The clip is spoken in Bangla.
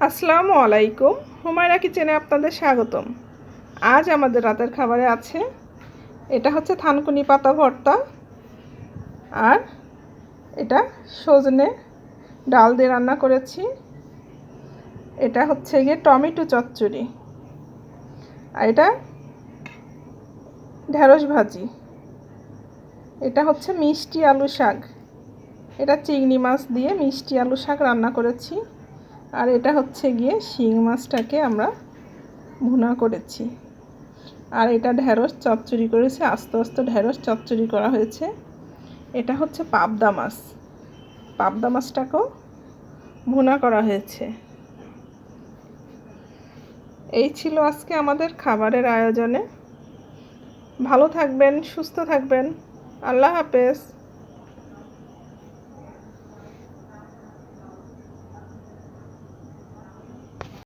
আসসালামু আলাইকুম, হুমায়রা কিচেনে আপনাদের স্বাগতম। আজ আমাদের রাতের খাবারে আছে, এটা হচ্ছে থানকুনি পাতা ভর্তা, আর এটা সজনে ডাল দিয়ে রান্না করেছি। এটা হচ্ছে গিয়ে টমেটো চচ্চড়ি, আর এটা ঢেঁড়স ভাজি। এটা হচ্ছে মিষ্টি আলু শাক, এটা চিংড়ি মাছ দিয়ে মিষ্টি আলু শাক রান্না করেছি। আর এটা হচ্ছে গিয়ে শিং মাছটাকে আমরা ভুনা করেছি। আর এটা ঢেঁড়স চচ্চড়ি করেছি, আস্তে আস্তে ঢেঁড়স চচ্চড়ি করা হয়েছে। এটা হচ্ছে পাবদা মাছ, পাবদা মাছটাকেও ভুনা করা হয়েছে। এই ছিল আজকে আমাদের খাবারের আয়োজনে। ভালো থাকবেন, সুস্থ থাকবেন। আল্লাহ হাফেজ।